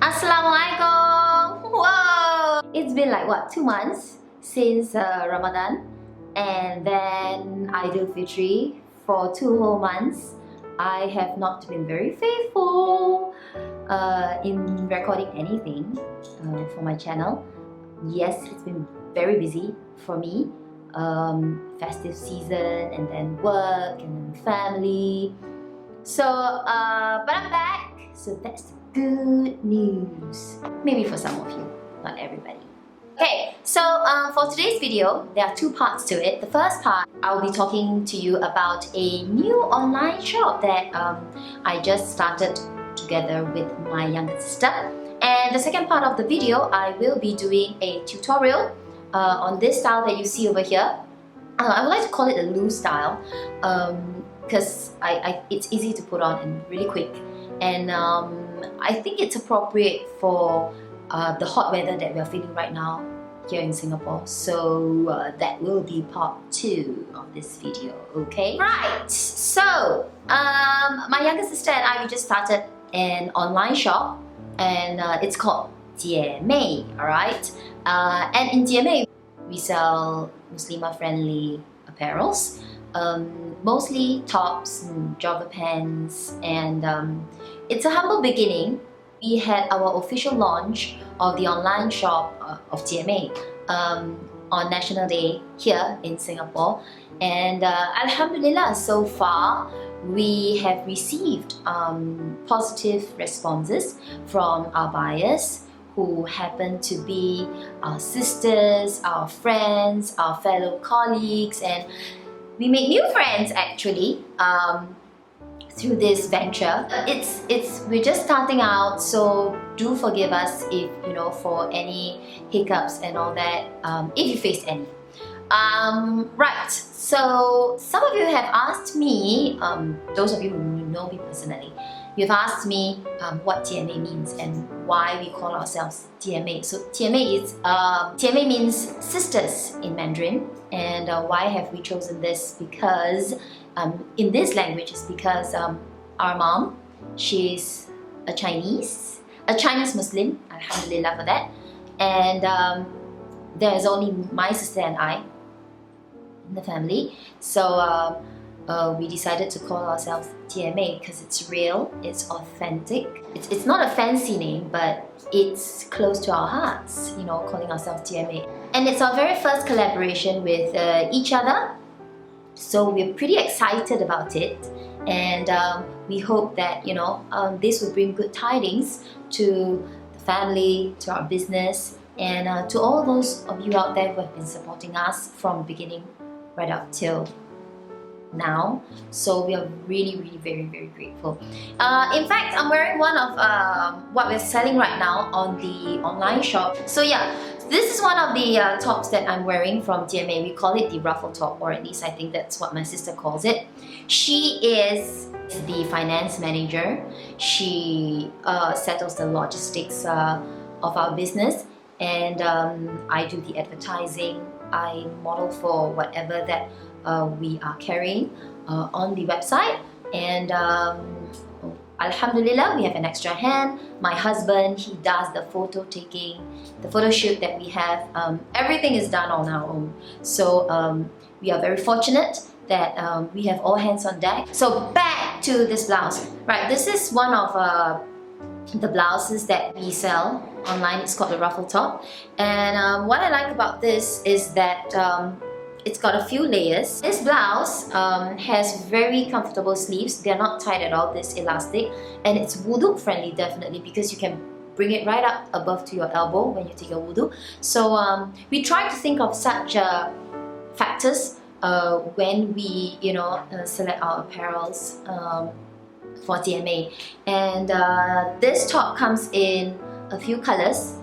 Assalamualaikum! Whoa! It's been like what, 2 months since Ramadan, and then Idul Fitri for 2 whole months. I have not been very faithful in recording anything for my channel. Yes, it's been very busy for me. Festive season, and then work, and then family. So, but I'm back. So that's the good news. Maybe for some of you, not everybody. Okay, so for today's video, there are 2 parts to it. The first part, I'll be talking to you about a new online shop that I just started together with my younger sister. And the second part of the video, I will be doing a tutorial on this style that you see over here. I would like to call it a loose style because it's easy to put on and really quick. And I think it's appropriate for the hot weather that we are feeling right now here in Singapore. So that will be part 2 of this video, okay? Right, so my younger sister and I, we just started an online shop, and it's called Jiemei, alright? And in Jiemei, we sell Muslimah friendly apparels, mostly tops and jogger pants, and it's a humble beginning. We had our official launch of the online shop of Jiemei on National Day here in Singapore, and Alhamdulillah, so far we have received positive responses from our buyers, who happen to be our sisters, our friends, our fellow colleagues, and we made new friends actually through this venture. We're just starting out, so do forgive us if for any hiccups and all that, if you faced any. Right, so some of you have asked me, those of you who know me personally, you've asked me what Jiemei means and why we call ourselves Jiemei. So Jiemei means sisters in Mandarin, and why have we chosen this? Because in this language, it's because our mom, she's a Chinese Muslim, Alhamdulillah for that, and there's only my sister and I in the family. So we decided to call ourselves Jiemei because it's real, it's authentic. It's not a fancy name, but it's close to our hearts, calling ourselves Jiemei. And it's our very first collaboration with each other, so we're pretty excited about it. And we hope that this will bring good tidings to the family, to our business, and to all those of you out there who have been supporting us from the beginning right up till now. So we are really, really very, very grateful. In fact, I'm wearing one of what we're selling right now on the online shop. So yeah, this is one of the tops that I'm wearing from Jiemei. We call it the ruffle top, or at least I think that's what my sister calls it. She is the finance manager. She settles the logistics of our business, and I do the advertising. I model for whatever that we are carrying on the website, and Alhamdulillah, we have an extra hand. My husband, he does the photo taking, the photo shoot that we have. Everything is done on our own. So we are very fortunate that we have all hands on deck. So back to this blouse. Right, this is one of the blouses that we sell online. It's called the ruffle top, and what I like about this is that it's got a few layers. This blouse has very comfortable sleeves. They're not tight at all, this elastic, and it's wudu friendly definitely, because you can bring it right up above to your elbow when you take your wudu. So we try to think of such factors when we select our apparels for Jiemei. And this top comes in a few colors.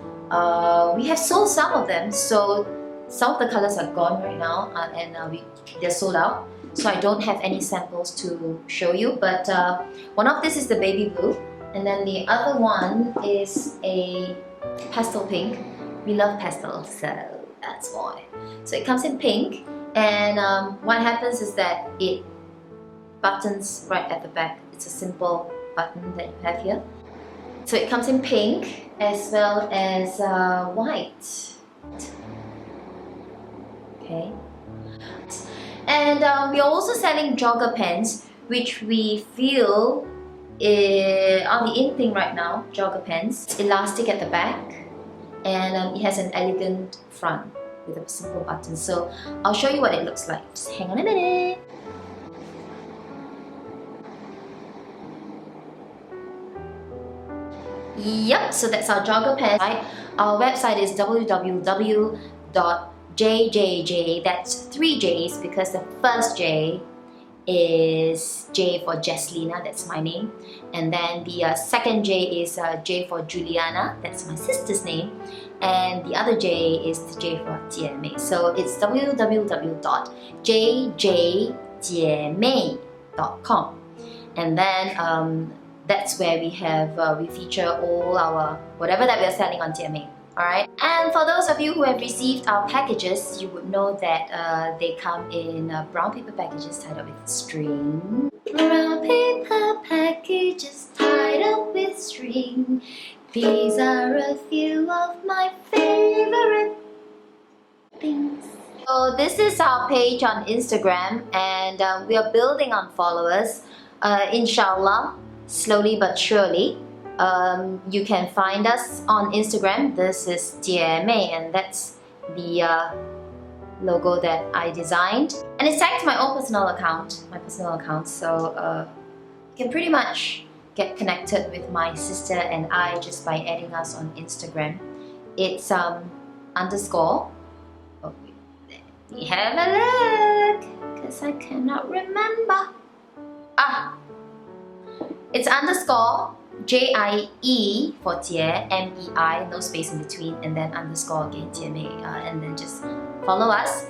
We have sold some of them, so some of the colors are gone right now, and they're sold out. So I don't have any samples to show you, but one of this is the baby blue, and then the other one is a pastel pink. We love pastels, so that's why. So it comes in pink, and what happens is that it buttons right at the back. It's a simple button that you have here. So it comes in pink as well as white. Okay. And we're also selling jogger pants, which we feel are the in thing right now. Jogger pants. It's elastic at the back, and it has an elegant front with a simple button. So I'll show you what it looks like. Just hang on a minute. Yep, so that's our jogger pants. Right? Our website is www.jjj. That's 3 J's because the first J is J for Jaslina, that's my name. And then the second J is J for Juliana, that's my sister's name. And the other J is the J for Jiemei. So it's www.jjjiemei.com. And then that's where we have we feature all our whatever that we are selling on Jiemei. Alright, and for those of you who have received our packages, you would know that they come in brown paper packages tied up with string. Brown paper packages tied up with string. These are a few of my favorite things. So this is our page on Instagram, and we are building on followers. Inshallah, slowly but surely. You can find us on Instagram. This is Jiemei, and that's the logo that I designed. And it's tagged to my own personal account, so you can pretty much get connected with my sister and I just by adding us on Instagram. It's underscore. Oh, let me have a look, because I cannot remember. It's underscore J-I-E for Jie, M-E-I, no space in between, and then underscore again Jiemei, and then just follow us.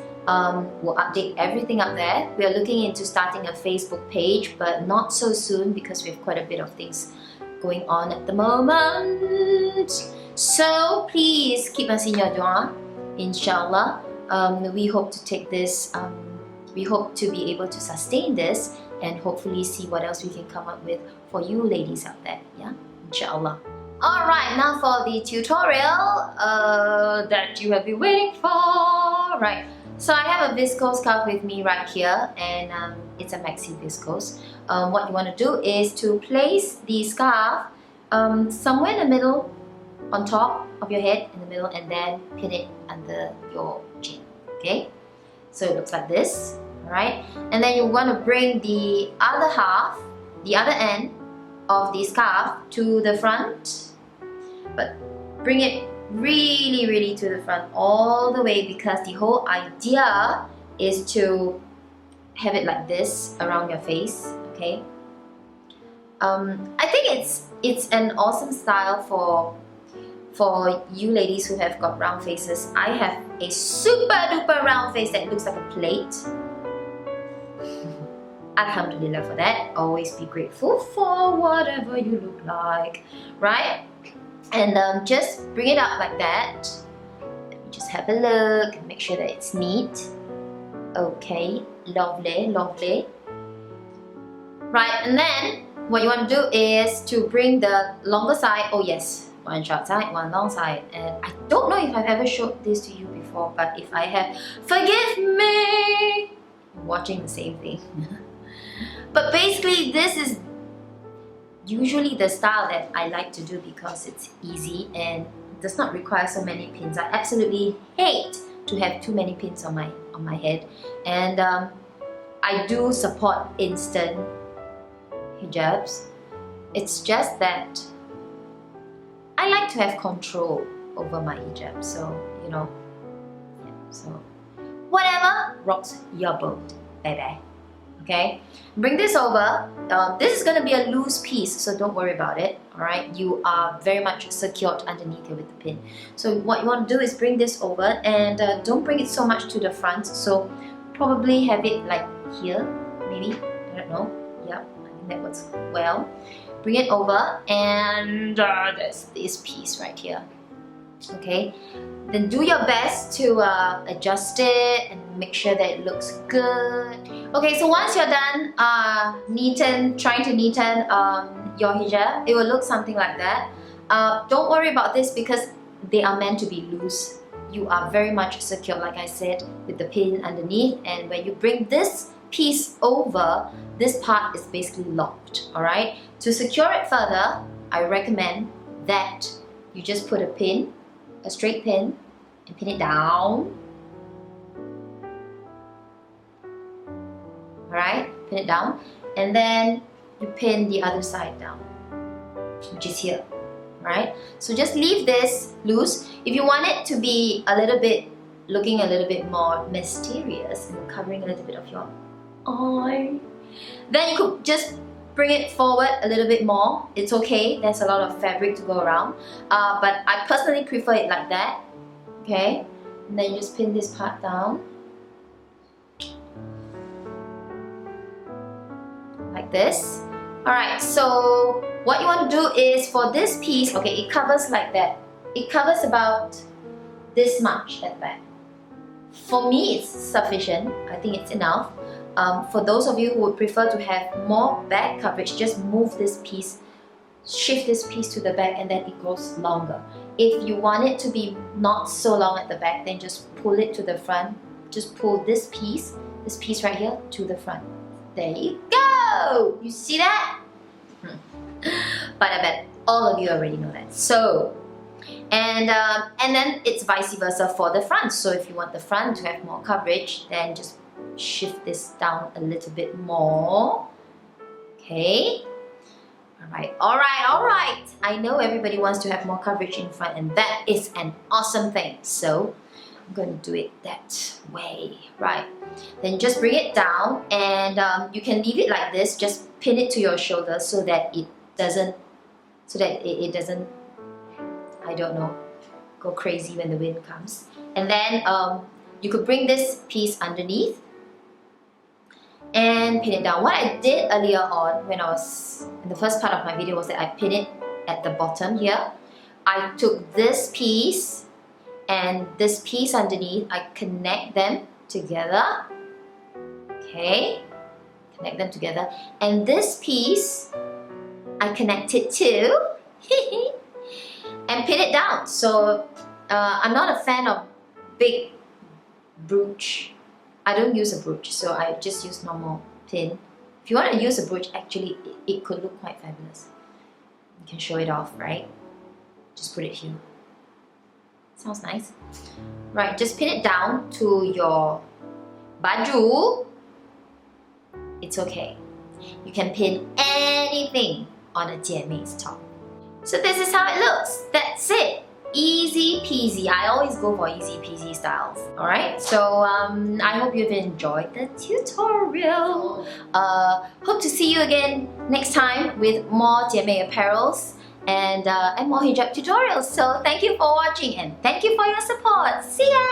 We'll update everything up there. We are looking into starting a Facebook page, but not so soon because we have quite a bit of things going on at the moment. So please keep us in your dua, inshallah. We hope to take this, we hope to be able to sustain this and hopefully see what else we can come up with for you ladies out there, yeah, inshallah. Alright, now for the tutorial that you have been waiting for. Right, so I have a viscose scarf with me right here, and it's a maxi viscose. What you want to do is to place the scarf somewhere in the middle, on top of your head, in the middle, and then pin it under your chin, okay? So it looks like this. Alright, and then you want to bring the other half, the other end of the scarf to the front, but bring it really to the front all the way, because the whole idea is to have it like this around your face, okay? I think it's an awesome style for you ladies who have got round faces. I have a super duper round face that looks like a plate. Alhamdulillah for that. Always be grateful for whatever you look like, right? And just bring it up like that. Let me just have a look and make sure that it's neat. Okay, lovely. Right, and then what you want to do is to bring the longer side. Oh yes, one short side, one long side. And I don't know if I've ever showed this to you before, but if I have, forgive me. I'm watching the same thing. But basically, this is usually the style that I like to do because it's easy and does not require so many pins. I absolutely hate to have too many pins on my head, and I do support instant hijabs. It's just that I like to have control over my hijab, so you know, yeah, so whatever rocks your boat, baby. Okay, bring this over. This is going to be a loose piece, so don't worry about it. Alright, you are very much secured underneath here with the pin. So what you want to do is bring this over, and don't bring it so much to the front. So probably have it like here, maybe, I don't know. Yeah, I think that works well. Bring it over, and there's this piece right here. Okay, then do your best to adjust it and make sure that it looks good. Okay, so once you're done trying to neaten your hijab, it will look something like that. Don't worry about this because they are meant to be loose. You are very much secure, like I said, with the pin underneath, and when you bring this piece over, this part is basically locked. Alright? To secure it further, I recommend that you just put a pin, a straight pin, and pin it down. Alright? Pin it down, and then you pin the other side down, which is here. Right? So just leave this loose. If you want it to be a little bit, looking a little bit more mysterious and covering a little bit of your eye, then you could just bring it forward a little bit more. It's okay, there's a lot of fabric to go around. But I personally prefer it like that. Okay? And then you just pin this part down. Like this. Alright, so what you want to do is for this piece, okay, it covers like that. It covers about this much at the back. For me, it's sufficient. I think it's enough. For those of you who would prefer to have more back coverage, just move this piece, shift this piece to the back, and then it goes longer. If you want it to be not so long at the back, then just pull it to the front. Just pull this piece right here to the front. There you go! You see that? But I bet all of you already know that. So, and then it's vice versa for the front. So if you want the front to have more coverage, then just shift this down a little bit more. Okay. Alright. I know everybody wants to have more coverage in front, and that is an awesome thing. So I'm going to do it that way. Right. Then just bring it down, and you can leave it like this. Just pin it to your shoulder so that it doesn't, I don't know, go crazy when the wind comes. And then you could bring this piece underneath and pin it down. What I did earlier on when I was in the first part of my video was that I pin it at the bottom here. I took this piece and this piece underneath, I connect them together. Okay, connect them together, and this piece I connect it to and pin it down. So I'm not a fan of big brooch. I don't use a brooch, so I just use normal pin. If you want to use a brooch, actually it could look quite fabulous. You can show it off, right? Just put it here. Sounds nice. Right, just pin it down to your baju. It's okay. You can pin anything on a Jiemei's top. So this is how it looks. That's it. Easy peasy. I always go for easy peasy styles. Alright, so I hope you've enjoyed the tutorial. Hope to see you again next time with more Jiemei apparels and more hijab tutorials. So thank you for watching and thank you for your support. See ya!